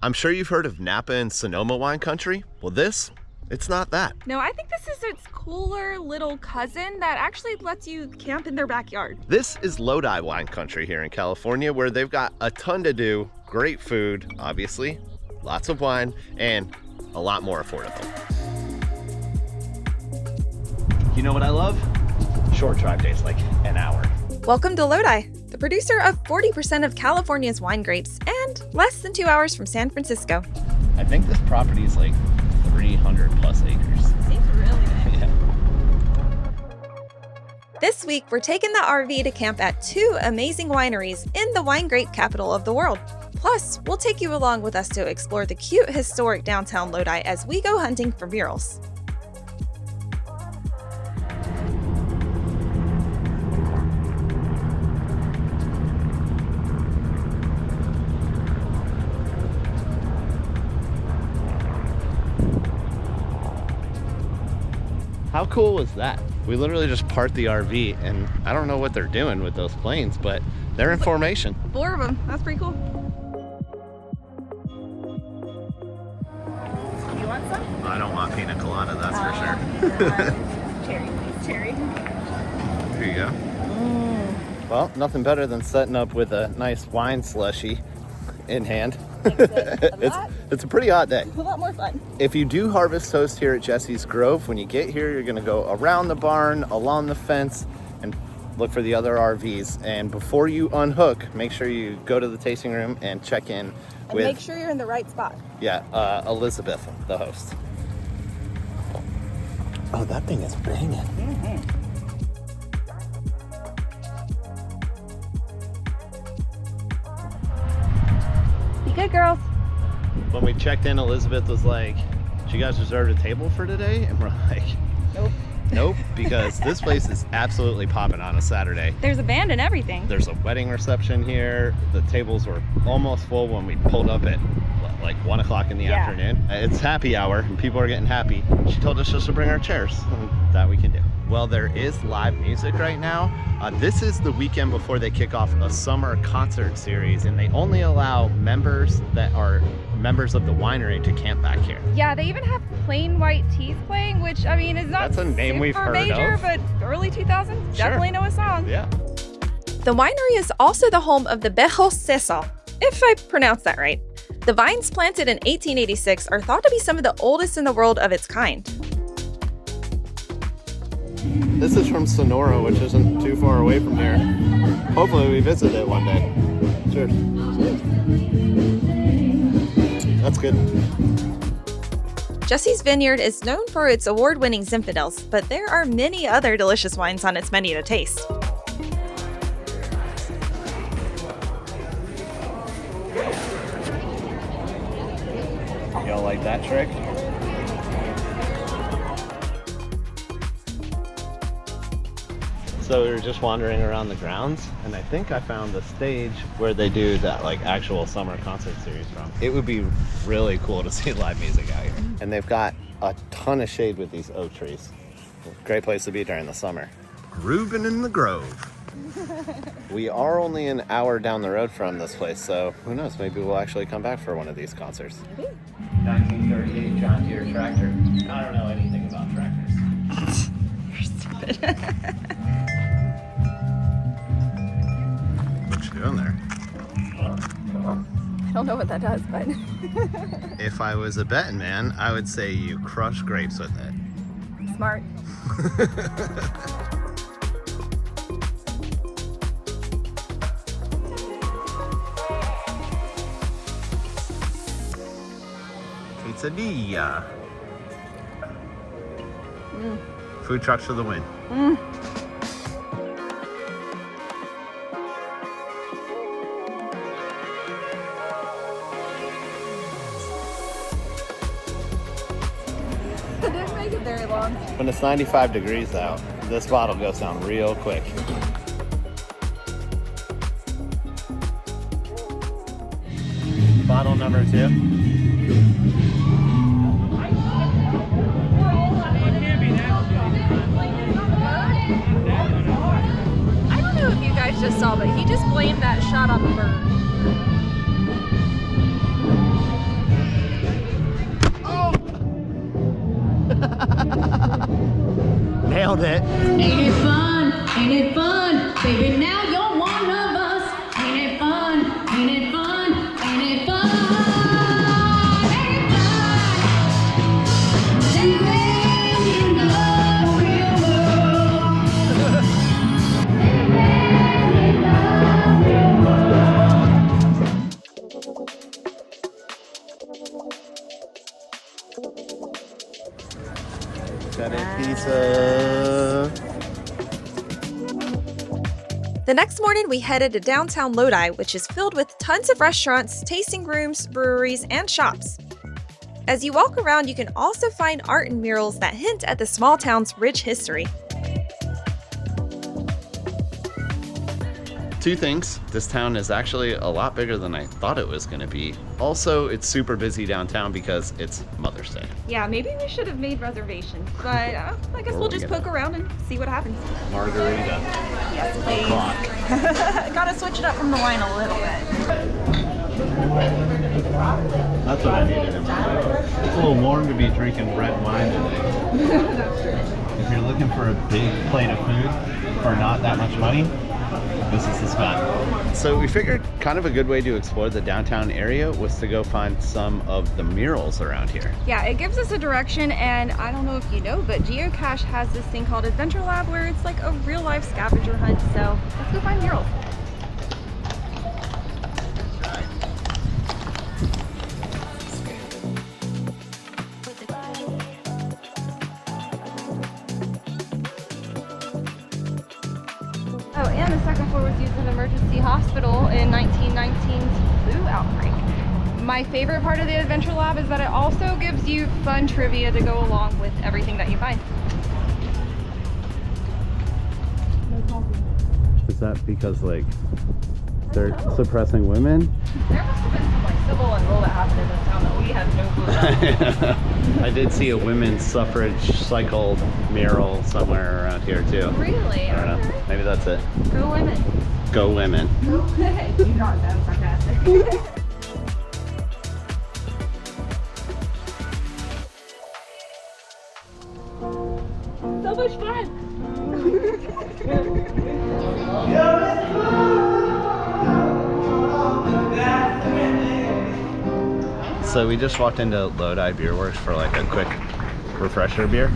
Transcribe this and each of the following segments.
I'm sure you've heard of Napa and Sonoma wine country. Well, it's not that. No, I think this is its cooler little cousin that actually lets you camp in their backyard. This is Lodi wine country here in California, where they've got a ton to do, great food, obviously, lots of wine, and a lot more affordable. You know what I love? Short drive days, like an hour. Welcome to Lodi, the producer of 40% of California's wine grapes and less than 2 hours from San Francisco. I think this property is like 300 plus acres. Seems really big. Yeah. This week, we're taking the RV to camp at 2 amazing wineries in the wine grape capital of the world. Plus, we'll take you along with us to explore the cute historic downtown Lodi as we go hunting for murals. How cool was that? We literally just parked the RV, and I don't know what they're doing with those planes, but they're in formation. 4 of them. That's pretty cool. You want some? I don't want pina colada, that's for sure. Cherry, please. Cherry. Here you go. Well, nothing better than setting up with a nice wine slushie in hand. It's a pretty hot day. A lot more fun. If you do harvest toast here at Jessie's Grove, when you get here, you're gonna go around the barn, along the fence, and look for the other RVs. And before you unhook, make sure you go to the tasting room and check in with... make sure you're in the right spot. Yeah, Elizabeth, the host. Oh, that thing is banging. Mm-hmm. Good girls. When we checked in, Elizabeth was like, "Did you guys reserve a table for today?" And we're like, Nope. Nope, because this place is absolutely popping on a Saturday. There's a band and everything. There's a wedding reception here. The tables were almost full when we pulled up at like 1 o'clock in the afternoon. It's happy hour and people are getting happy. She told us just to bring our chairs, and that we can do. Well, there is live music right now. This is the weekend before they kick off a summer concert series, and they only allow members that are members of the winery to camp back here. Yeah, they even have Plain White Teas playing, which, I mean, is not That's a name we've heard major, of. but early 2000s, Sure. definitely know a song. Yeah. The winery is also the home of the Bejo Cesar, if I pronounced that right. The vines planted in 1886 are thought to be some of the oldest in the world of its kind. This is from Sonora, which isn't too far away from here. Hopefully we visit it one day. Cheers. That's good. Jessie's Vineyard is known for its award-winning Zinfandels, but there are many other delicious wines on its menu to taste. Y'all like that trick? So we were just wandering around the grounds, and I think I found the stage where they do that like actual summer concert series from. It would be really cool to see live music out here. And they've got a ton of shade with these oak trees. Great place to be during the summer. Grooving in the Grove. We are only an hour down the road from this place, so who knows, maybe we'll actually come back for one of these concerts. Maybe. 1938 John Deere tractor. I don't know anything about tractors. You're stupid. What you doing there? I don't know what that does, but... If I was a betting man, I would say you crush grapes with it. Smart. Quesadilla. Food trucks for the win. It didn't make it very long. When it's 95 degrees out, this bottle goes down real quick. Bottle number 2. I don't know if you guys just saw, but he just blamed that shot on the bird. it. Ain't it fun? Ain't it fun? Baby, now you're one of us. Ain't it fun? Ain't it fun? Ain't it fun? Ain't it fun? Living in the real world. Living in the real world. Got a pizza. The next morning, we headed to downtown Lodi, which is filled with tons of restaurants, tasting rooms, breweries, and shops. As you walk around, you can also find art and murals that hint at the small town's rich history. Two things. This town is actually a lot bigger than I thought it was going to be. Also, it's super busy downtown because it's Mother's Day. Yeah, maybe we should have made reservations, but I guess we'll just poke around and see what happens. Margarita. Yes, please. Gotta switch it up from the wine a little bit. That's what I needed in my life. It's a little warm to be drinking red wine today. That's true. If you're looking for a big plate of food for not that much money, this is the spot. So we figured kind of a good way to explore the downtown area was to go find some of the murals around here. Yeah, it gives us a direction, and I don't know if you know, but Geocache has this thing called Adventure Lab where it's like a real life scavenger hunt. So let's go find murals. Oh, and the second floor was used as an emergency hospital in 1919's flu outbreak. My favorite part of the Adventure Lab is that it also gives you fun trivia to go along with everything that you find. Is that because like they're suppressing women? There must have been some like civil unrule that happened in this town that we have no clue about. I did see a women's suffrage cycle mural somewhere around here too. Really? I don't know. Maybe that's it. Go women. Go women. Go women. Do not sound sarcastic. So much fun. So we just walked into Lodi Beer Works for like a quick refresher beer,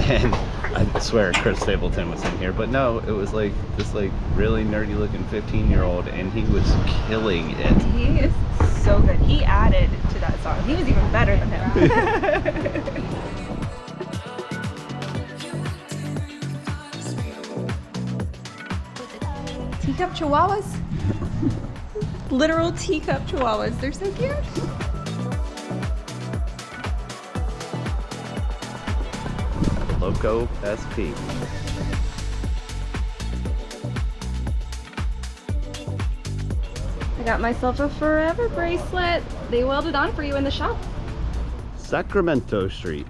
and I swear Chris Stapleton was in here, but no, it was like this like really nerdy looking 15-year-old, and he was killing it. He is so good. He added to that song. He was even better than him. Teacup chihuahuas. Literal teacup chihuahuas. They're so cute. Loco SP. I got myself a forever bracelet. They welded on for you in the shop. Sacramento Street,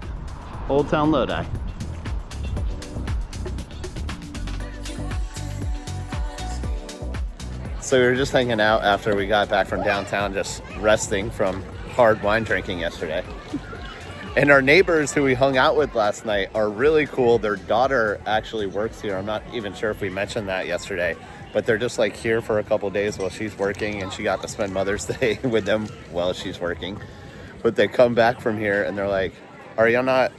Old Town Lodi. So we were just hanging out after we got back from downtown, just resting from hard wine drinking yesterday. And our neighbors who we hung out with last night are really cool. Their daughter actually works here. I'm not even sure if we mentioned that yesterday, but they're just like here for a couple days while she's working, and she got to spend Mother's Day with them while she's working. But they come back from here and they're like, are y'all not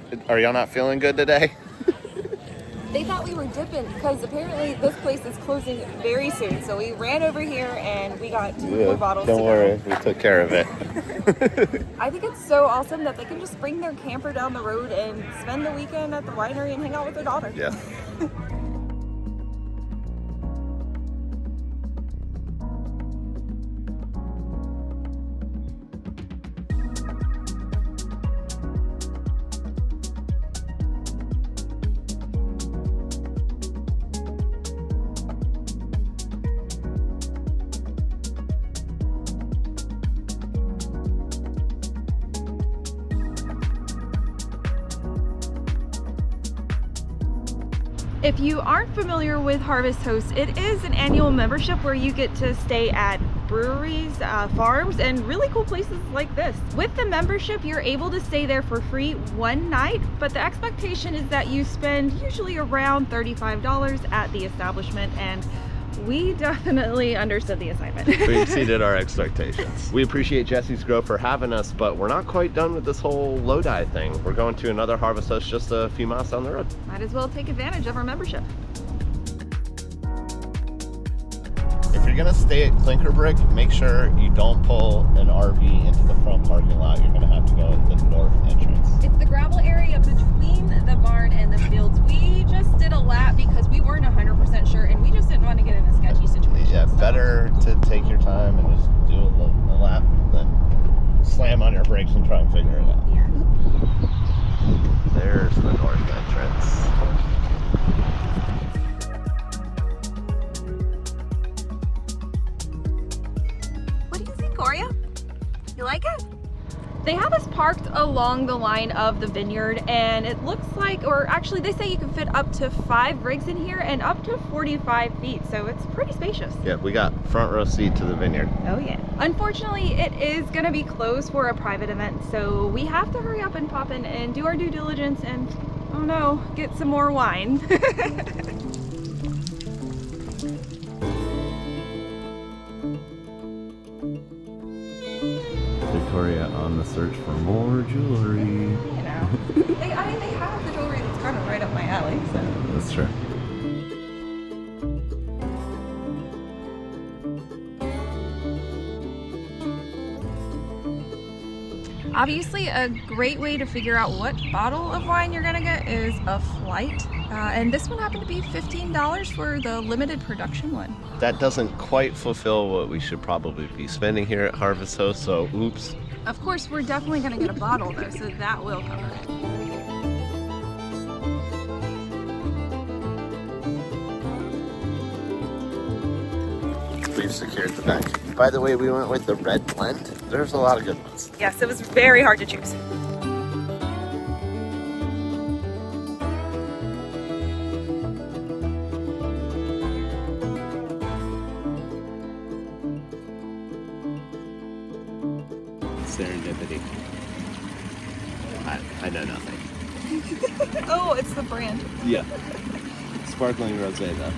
feeling good today? They thought we were dipping because apparently this place is closing very soon. So we ran over here and we got 2 more bottles. Don't to worry, go. we took care of it. I think it's so awesome that they can just bring their camper down the road and spend the weekend at the winery and hang out with their daughter. Yeah. If you aren't familiar with Harvest Host, it is an annual membership where you get to stay at breweries, farms, and really cool places like this. With the membership, you're able to stay there for free one night, but the expectation is that you spend usually around $35 at the establishment, and we definitely understood the assignment. We exceeded our expectations. We appreciate Jessie's Grow for having us, but we're not quite done with this whole Lodi thing. We're going to another Harvest Host just a few miles down the road. Might as well take advantage of our membership. If you're gonna stay at Klinker Brick, make sure you don't pull an RV into the front parking lot. You're gonna have to go at the north entrance. It's the gravel area between the barn and the fields. We just did a lap because we weren't 100% sure, and we just didn't want to get in a sketchy situation. Yeah, so. better to take your time and just do a lap than slam on your brakes and try and figure it out. Yeah. There's the north entrance. Gloria, you like it? They have us parked along the line of the vineyard, and it looks like, or actually they say you can fit up to 5 rigs in here and up to 45 feet, so it's pretty spacious. Yeah, we got front row seat to the vineyard. Oh yeah. Unfortunately, it is gonna be closed for a private event, so we have to hurry up and pop in and do our due diligence and, oh no, get some more wine. Victoria on the search for more jewelry. You know, they have the jewelry that's kind of right up my alley, so. That's true. Obviously, a great way to figure out what bottle of wine you're gonna get is a flight. And this one happened to be $15 for the limited production one. That doesn't quite fulfill what we should probably be spending here at Harvest Host, so oops. Of course, we're definitely gonna get a bottle though, so that will cover it. We've secured the back. By the way, we went with the red blend. There's a lot of good ones. Yes, it was very hard to choose. Serendipity. I know nothing. Oh, it's the brand. Yeah. Sparkling rosé though.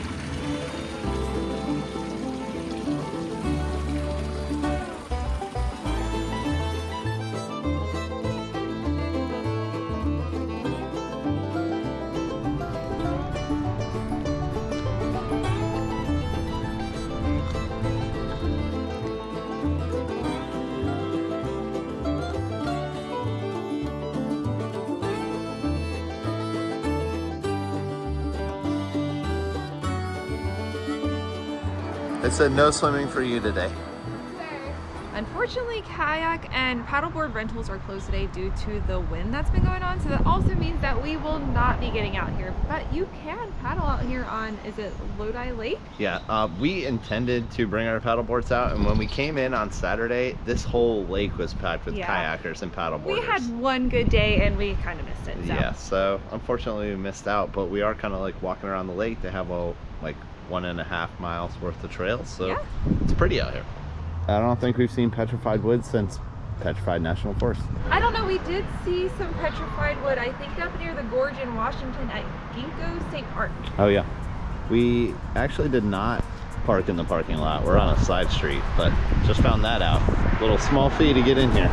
It said no swimming for you today. Unfortunately, kayak and paddleboard rentals are closed today due to the wind that's been going on, so that also means that we will not be getting out here. But you can paddle out here on, is it Lodi Lake? Yeah, we intended to bring our paddleboards out, and when we came in on Saturday, this whole lake was packed with kayakers and paddleboarders. We had one good day and we kind of missed it. So. Yeah, so unfortunately we missed out, but we are kind of like walking around the lake. They have like 1.5 miles worth of trails, so it's pretty out here. I don't think we've seen petrified wood since Petrified National Forest. I don't know, we did see some petrified wood, I think up near the gorge in Washington at Ginkgo State Park. Oh yeah. We actually did not park in the parking lot. We're on a side street, but just found that out. Little small fee to get in here.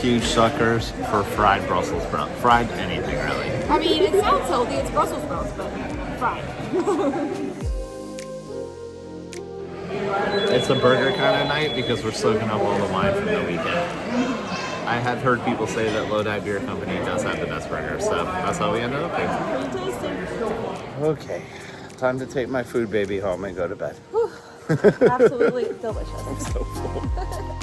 Huge suckers for fried Brussels sprouts. Fried anything, really. I mean, it sounds healthy, it's Brussels sprouts, but fried. It's a burger kind of night because we're soaking up all the wine from the weekend. I have heard people say that Lodi Beer Company does have the best burgers, so that's how we ended up here. Okay, time to take my food baby home and go to bed. Absolutely delicious. I'm so full.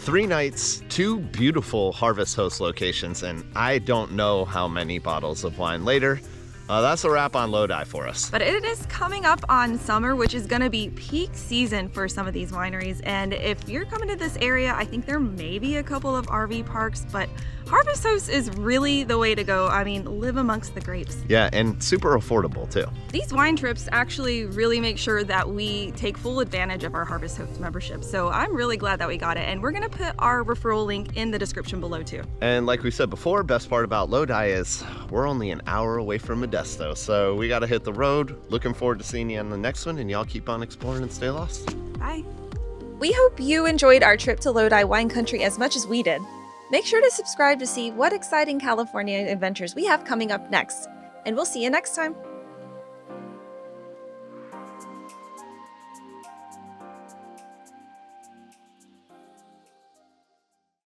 3 nights, 2 beautiful Harvest Host locations, and I don't know how many bottles of wine later. That's a wrap on Lodi for us. But it is coming up on summer, which is going to be peak season for some of these wineries. And if you're coming to this area, I think there may be a couple of RV parks, but Harvest Host is really the way to go. I mean, live amongst the grapes. Yeah, and super affordable too. These wine trips actually really make sure that we take full advantage of our Harvest Host membership. So I'm really glad that we got it. And we're going to put our referral link in the description below too. And like we said before, best part about Lodi is we're only an hour away from Modesto. So we got to hit the road. Looking forward to seeing you on the next one, and y'all keep on exploring and stay lost. Bye. We hope you enjoyed our trip to Lodi wine country as much as we did. Make sure to subscribe to see what exciting California adventures we have coming up next. And we'll see you next time.